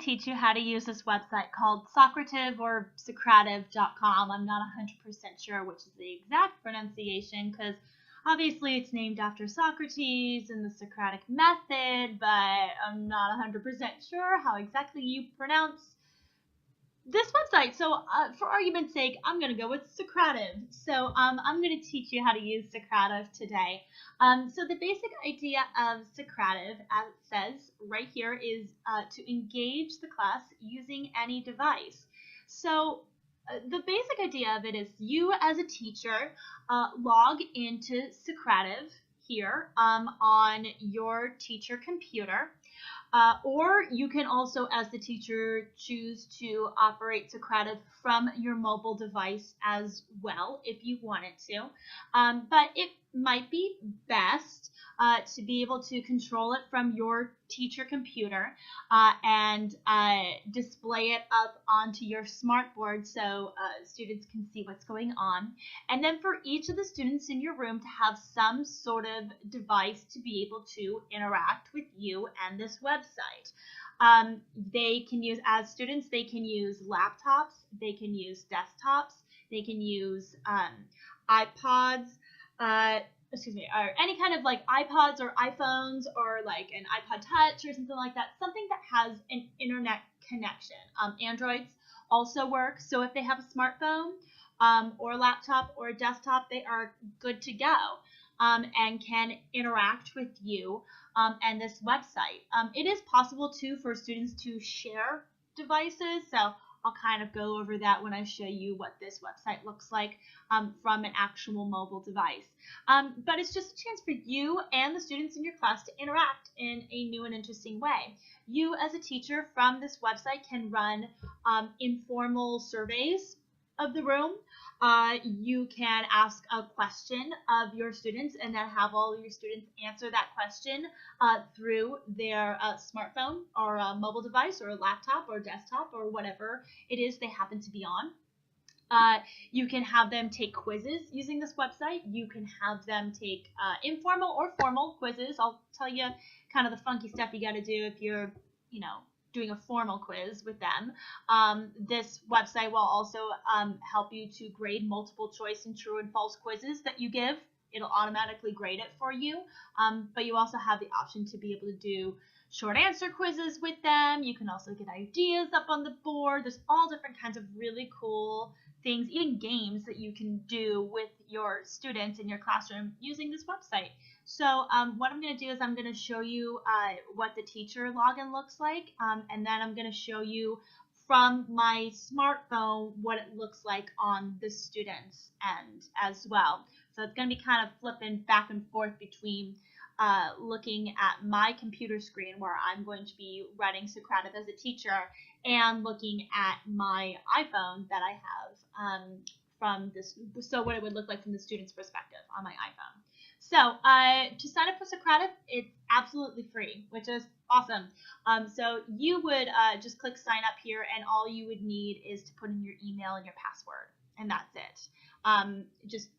teach you how to use this website called Socrative or Socrative.com. I'm not 100% sure which is the exact pronunciation because obviously it's named after Socrates and the Socratic method, but I'm not 100% sure how exactly you pronounce this website. So for argument's sake, I'm going to go with Socrative. So I'm going to teach you how to use Socrative today. So the basic idea of Socrative, as it says right here, is to engage the class using any device. So the basic idea of it is you as a teacher log into Socrative here on your teacher computer. Or you can also, as the teacher, choose to operate Socrative from your mobile device as well if you wanted to. But it might be best to be able to control it from your teacher computer and display it up onto your smartboard so students can see what's going on. And then for each of the students in your room to have some sort of device to be able to interact with you and this website. They can use, as students, they can use laptops, they can use desktops, they can use iPods, or any kind of like iPods or iPhones or like an iPod Touch or something like that, something that has an internet connection. Androids also work, so if they have a smartphone or a laptop or a desktop, they are good to go and can interact with you and this website. It is possible too for students to share devices, so I'll kind of go over that when I show you what this website looks like from an actual mobile device. But it's just a chance for you and the students in your class to interact in a new and interesting way. You as a teacher from this website can run informal surveys of the room. You can ask a question of your students and then have all of your students answer that question through their smartphone or a mobile device or a laptop or desktop or whatever it is they happen to be on. You can have them take quizzes using this website. You can have them take informal or formal quizzes. I'll tell you kind of the funky stuff you got to do if you're, doing a formal quiz with them. This website will also help you to grade multiple choice and true and false quizzes that you give. It'll automatically grade it for you, but you also have the option to be able to do short answer quizzes with them. You can also get ideas up on the board. There's all different kinds of really cool things, even games that you can do with your students in your classroom using this website. So what I'm going to do is I'm going to show you what the teacher login looks like, and then I'm going to show you from my smartphone what it looks like on the students' end as well. So it's going to be kind of flipping back and forth between looking at my computer screen where I'm going to be running Socrative as a teacher and looking at my iPhone that I have from this, so what it would look like from the student's perspective on my iPhone. So to sign up for Socrative, it's absolutely free, which is awesome. So you would just click sign up here, and all you would need is to put in your email and your password, and that's it. Just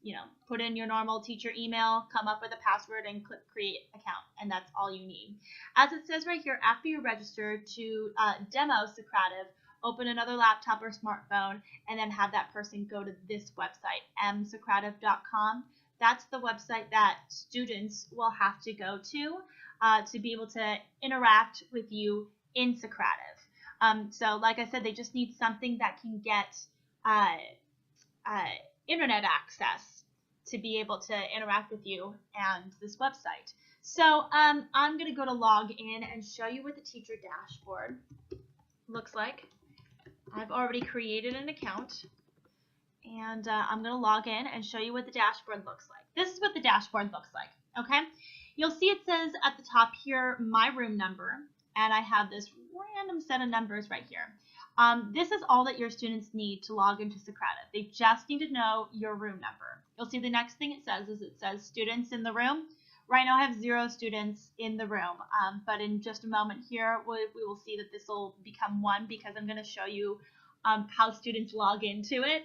put in your normal teacher email, come up with a password, and click create account, and that's all you need. As it says right here, after you're registered to demo Socrative, open another laptop or smartphone, and then have that person go to this website, msocrative.com. That's the website that students will have to go to be able to interact with you in Socrative. So like I said, they just need something that can get internet access to be able to interact with you and this website. So I'm going to go to log in and show you what the teacher dashboard looks like. I've already created an account. And I'm going to log in and show you what the dashboard looks like. This is what the dashboard looks like, okay? You'll see it says at the top here, my room number, and I have this random set of numbers right here. This is all that your students need to log into Socrative. They just need to know your room number. You'll see the next thing it says students in the room. Right now I have 0 students in the room, but in just a moment here, we will see that this will become 1 because I'm going to show you how students log into it.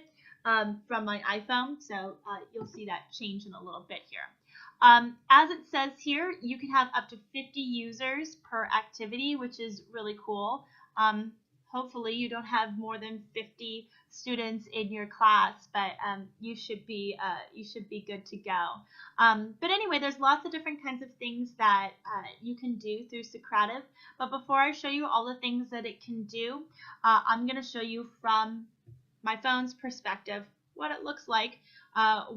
From my iPhone, so you'll see that change in a little bit here. As it says here, you can have up to 50 users per activity, which is really cool. Hopefully you don't have more than 50 students in your class, but you should be good to go. But anyway, there's lots of different kinds of things that you can do through Socrative. But before I show you all the things that it can do, I'm going to show you from my phone's perspective what it looks like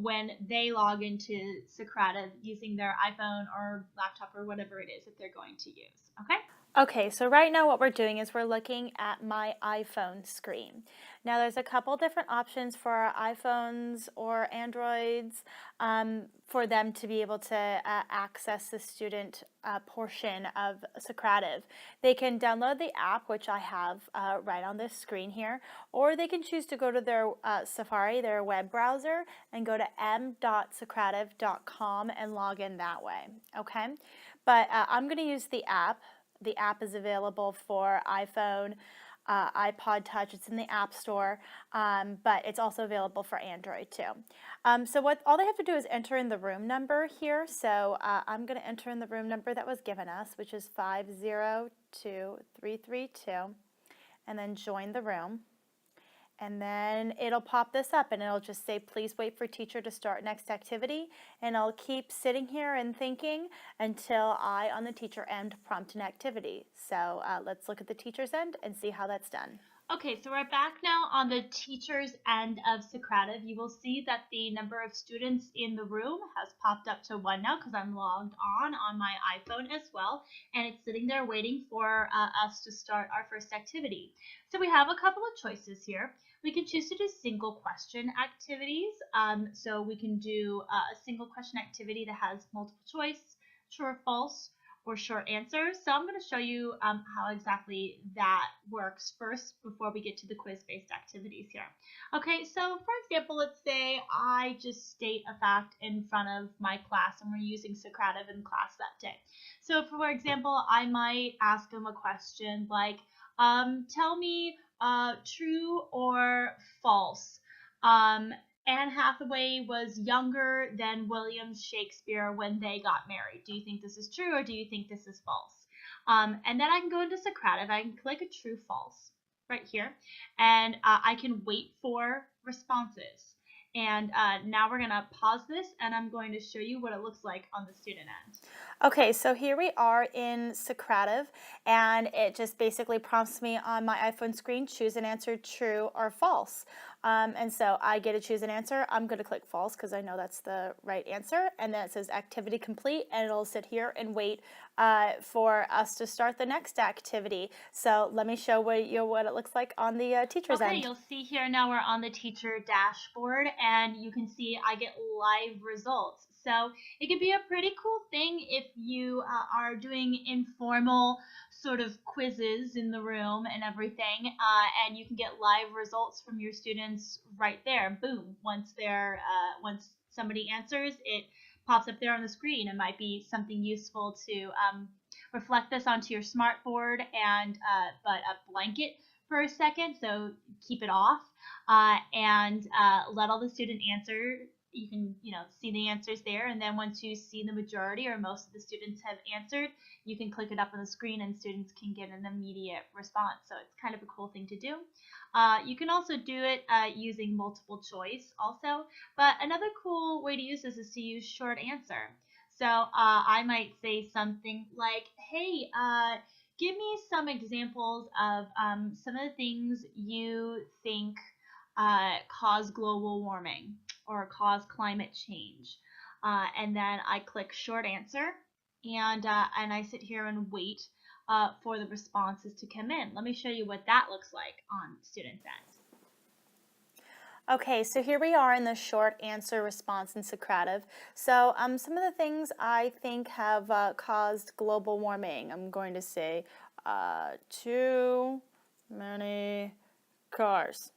when they log into Socrative using their iPhone or laptop or whatever it is that they're going to use. Okay? Okay, so right now what we're doing is we're looking at my iPhone screen. Now there's a couple different options for our iPhones or Androids for them to be able to access the student portion of Socrative. They can download the app, which I have right on this screen here, or they can choose to go to their Safari, their web browser, and go to m.socrative.com and log in that way, okay? But I'm going to use the app. The app is available for iPhone, iPod Touch. It's in the App Store, but it's also available for Android too. So all they have to do is enter in the room number here. So I'm going to enter in the room number that was given us, which is 502332, and then join the room. And then it'll pop this up and it'll just say, please wait for teacher to start next activity. And I'll keep sitting here and thinking until I, on the teacher end, prompt an activity. So let's look at the teacher's end and see how that's done. Okay, so we're back now on the teacher's end of Socrative. You will see that the number of students in the room has popped up to 1 now because I'm logged on my iPhone as well, and it's sitting there waiting for us to start our first activity. So we have a couple of choices here. We can choose to do single question activities. So we can do a single question activity that has multiple choice, true or false, or short answers. So I'm going to show you how exactly that works first before we get to the quiz-based activities here. Okay, so for example, let's say I just state a fact in front of my class and we're using Socrative in class that day. So for example, I might ask them a question like, tell me true or false. Anne Hathaway was younger than William Shakespeare when they got married. Do you think this is true or do you think this is false? And then I can go into Socrative. I can click a true false right here. And I can wait for responses. And now we're going to pause this and I'm going to show you what it looks like on the student end. Okay, so here we are in Socrative, and it just basically prompts me on my iPhone screen, choose an answer, true or false. And so I get to choose an answer. I'm going to click false because I know that's the right answer. And then it says activity complete, and it'll sit here and wait for us to start the next activity. So let me show what it looks like on the teacher's end. Okay, you'll see here now we're on the teacher dashboard, and you can see I get live results. So it could be a pretty cool thing if you are doing informal sort of quizzes in the room and everything, and you can get live results from your students right there. Boom! Once somebody answers, it pops up there on the screen. It might be something useful to reflect this onto your smartboard and but a blanket for a second, so keep it off and let all the student answer. You can see the answers there, and then once you see the majority or most of the students have answered, you can click it up on the screen and students can get an immediate response. So it's kind of a cool thing to do. You can also do it using multiple choice also, but another cool way to use this is to use short answer. So I might say something like, hey, give me some examples of some of the things you think cause global warming or cause climate change. And then I click short answer, and I sit here and wait for the responses to come in. Let me show you what that looks like on students' end. Okay, so here we are in the short answer response in Socrative. So some of the things I think have caused global warming. I'm going to say too many cars.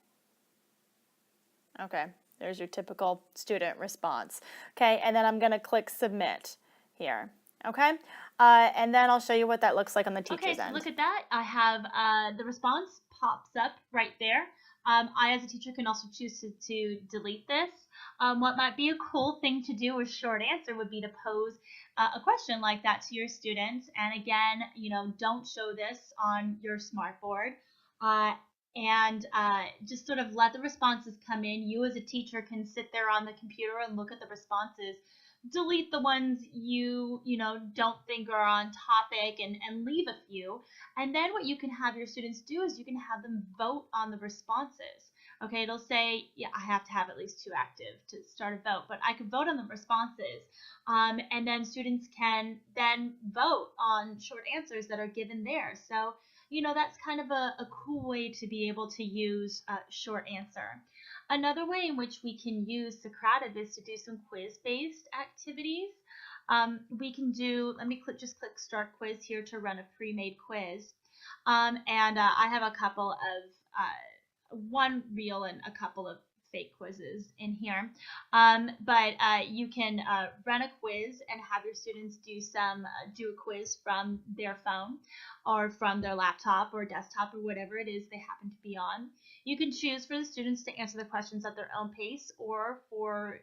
Okay, there's your typical student response. Okay, and then I'm going to click submit here. Okay, and then I'll show you what that looks like on the teacher's end. Okay, so look at that. I have the response pops up right there. I, as a teacher, can also choose to delete this. What might be a cool thing to do with short answer would be to pose a question like that to your students. And again, don't show this on your smartboard. Uh, and just sort of let the responses come in. You, as a teacher, can sit there on the computer and look at the responses, delete the ones you don't think are on topic, and leave a few. And then what you can have your students do is you can have them vote on the responses. Okay, it'll say, yeah, I have to have at least 2 active to start a vote, but I could vote on the responses. And then students can then vote on short answers that are given there. So that's kind of a cool way to be able to use short answer. Another way in which we can use Socrative is to do some quiz-based activities. We can do, let me just click Start Quiz here to run a pre-made quiz. And I have a couple of, one real and a couple of fake quizzes in here. But you can run a quiz and have your students do a quiz from their phone or from their laptop or desktop or whatever it is they happen to be on. You can choose for the students to answer the questions at their own pace, or for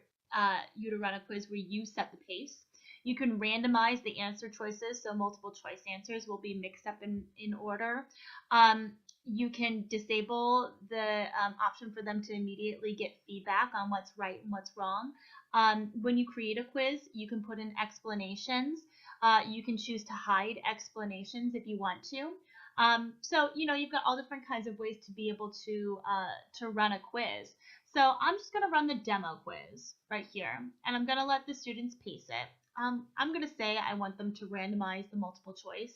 you to run a quiz where you set the pace. You can randomize the answer choices, so multiple choice answers will be mixed up in order. You can disable the option for them to immediately get feedback on what's right and what's wrong. When you create a quiz, you can put in explanations. You can choose to hide explanations if you want to. So you've got all different kinds of ways to be able to run a quiz. So I'm just going to run the demo quiz right here, and I'm going to let the students pace it. I'm going to say I want them to randomize the multiple choice,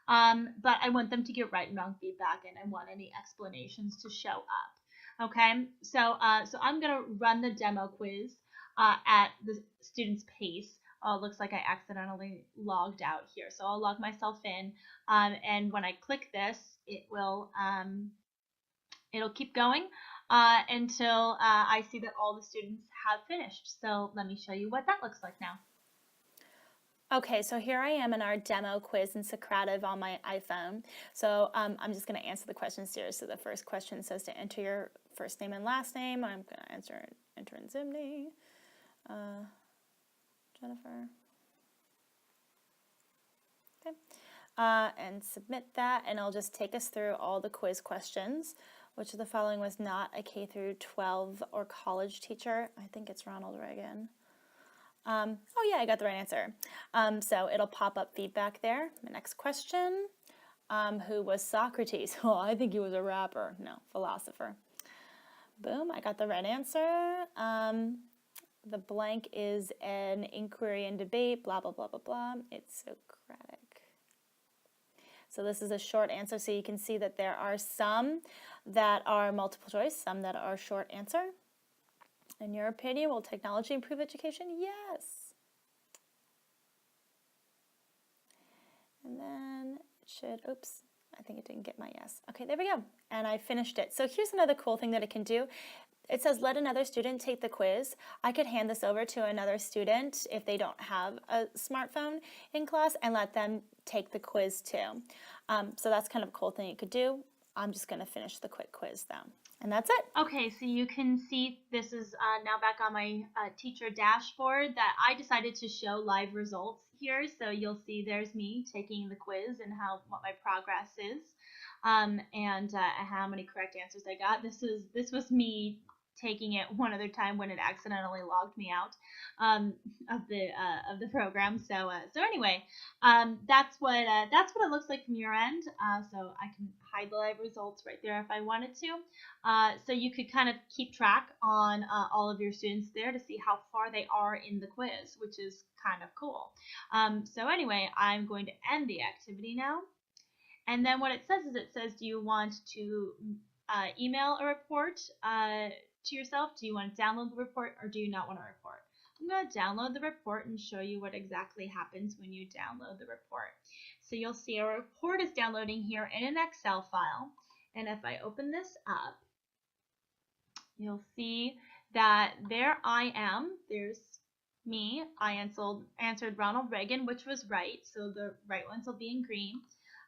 but I want them to get right and wrong feedback, and I want any explanations to show up. Okay, so I'm going to run the demo quiz at the student's pace. Oh, it looks like I accidentally logged out here, so I'll log myself in, and when I click this, it'll keep going until I see that all the students have finished. So let me show you what that looks like now. Okay, so here I am in our demo quiz in Socrative on my iPhone. So I'm just going to answer the questions here. So the first question says to enter your first name and last name. I'm going to enter in Zimney. Jennifer. Okay. And submit that, and it'll just take us through all the quiz questions. Which of the following was not a K through 12 or college teacher? I think it's Ronald Reagan. Oh yeah, I got the right answer. So it'll pop up feedback there. The next question, who was Socrates? Oh, I think he was a rapper. No, philosopher. Boom, I got the right answer. The blank is an inquiry and debate, blah, blah, blah, blah, blah. It's Socratic. So this is a short answer, so you can see that there are some that are multiple choice, some that are short answer. In your opinion, will technology improve education? Yes. And then it should, oops, I think it didn't get my yes. Okay, there we go. And I finished it. So here's another cool thing that it can do. It says, let another student take the quiz. I could hand this over to another student if they don't have a smartphone in class and let them take the quiz too. So that's kind of a cool thing you could do. I'm just going to finish the quick quiz though. And that's it. Okay, so you can see this is now back on my teacher dashboard that I decided to show live results here. So you'll see there's me taking the quiz and what my progress is, and how many correct answers I got. This was me taking it one other time when it accidentally logged me out of the program. So anyway, that's what it looks like from your end. So I can hide the live results right there if I wanted to. So you could kind of keep track on all of your students there to see how far they are in the quiz, which is kind of cool. So anyway, I'm going to end the activity now. And then what it says, do you want to email a report to yourself? Do you want to download the report, or do you not want to report? I'm going to download the report and show you what exactly happens when you download the report. So you'll see a report is downloading here in an Excel file. And if I open this up, you'll see that there I am. There's me. I answered Ronald Reagan, which was right. So the right ones will be in green.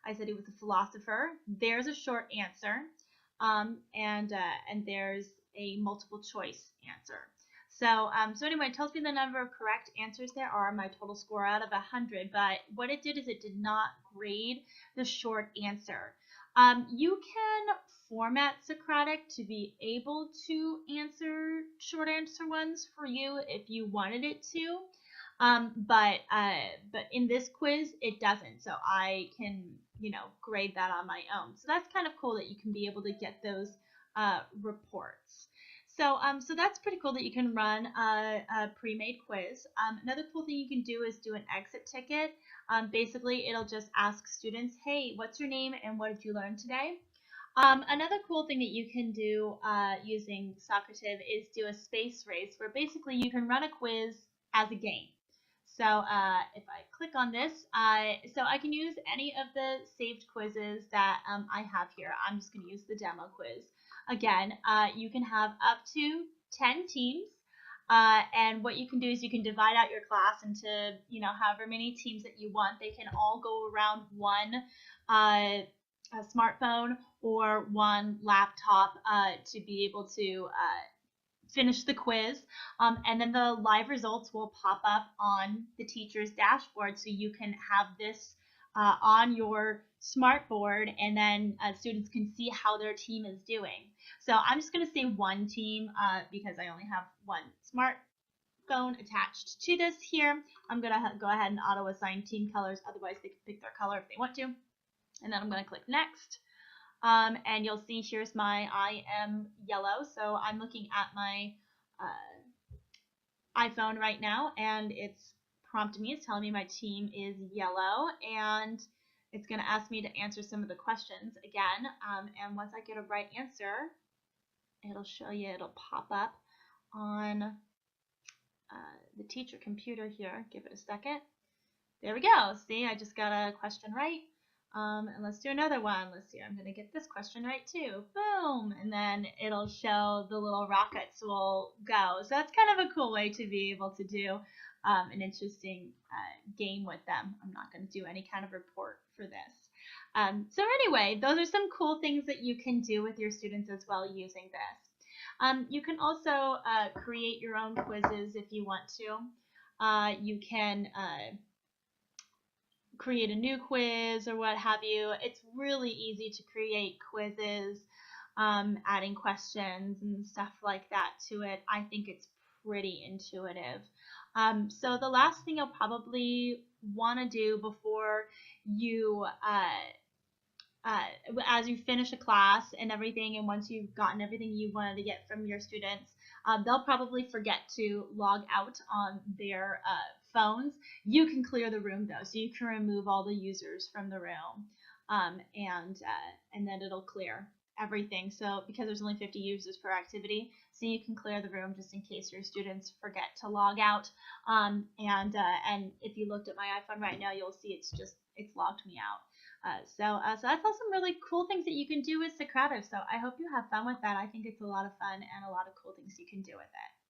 I said he was a philosopher. There's a short answer. and there's a multiple choice answer. So anyway, it tells me the number of correct answers there are, my total score out of 100. But what it did is it did not grade the short answer. You can format Socratic to be able to answer short answer ones for you if you wanted it to. But in this quiz, it doesn't. So I can, grade that on my own. So that's kind of cool that you can be able to get those reports. So that's pretty cool that you can run a pre-made quiz. Another cool thing you can do is do an exit ticket. Basically, it'll just ask students, hey, what's your name and what did you learn today? Another cool thing that you can do using Socrative is do a space race, where basically you can run a quiz as a game. So if I click on this, so I can use any of the saved quizzes that I have here. I'm just going to use the demo quiz. Again, you can have up to 10 teams. And what you can do is you can divide out your class into, however many teams that you want. They can all go around one a smartphone or one laptop to be able to finish the quiz. And then the live results will pop up on the teacher's dashboard, so you can have this on your smartboard, and then students can see how their team is doing. So I'm just going to say one team because I only have one smartphone attached to this here. I'm going to go ahead and auto assign team colors. Otherwise, they can pick their color if they want to. And then I'm going to click next. And you'll see here's I am yellow. So I'm looking at my iPhone right now, and it's prompting me. It's telling me my team is yellow, and it's going to ask me to answer some of the questions again. And once I get a right answer, it'll show you, it'll pop up on the teacher computer here. Give it a second. There we go. See, I just got a question right. And let's do another one. Let's see, I'm going to get this question right too. Boom! And then it'll show the little rockets will go. So that's kind of a cool way to be able to do an interesting game with them. I'm not going to do any kind of report for this. So anyway, those are some cool things that you can do with your students as well using this. You can also create your own quizzes if you want to. You can create a new quiz or what have you. It's really easy to create quizzes, adding questions and stuff like that to it. I think it's pretty intuitive. So the last thing you'll probably want to do before you as you finish a class and everything, and once you've gotten everything you wanted to get from your students, they'll probably forget to log out on their phones. You can clear the room though, so you can remove all the users from the room, and then it'll clear everything. So because there's only 50 users per activity, so you can clear the room just in case your students forget to log out. And if you looked at my iPhone right now, you'll see it's logged me out. So that's all some really cool things that you can do with Socrative. So I hope you have fun with that. I think it's a lot of fun and a lot of cool things you can do with it.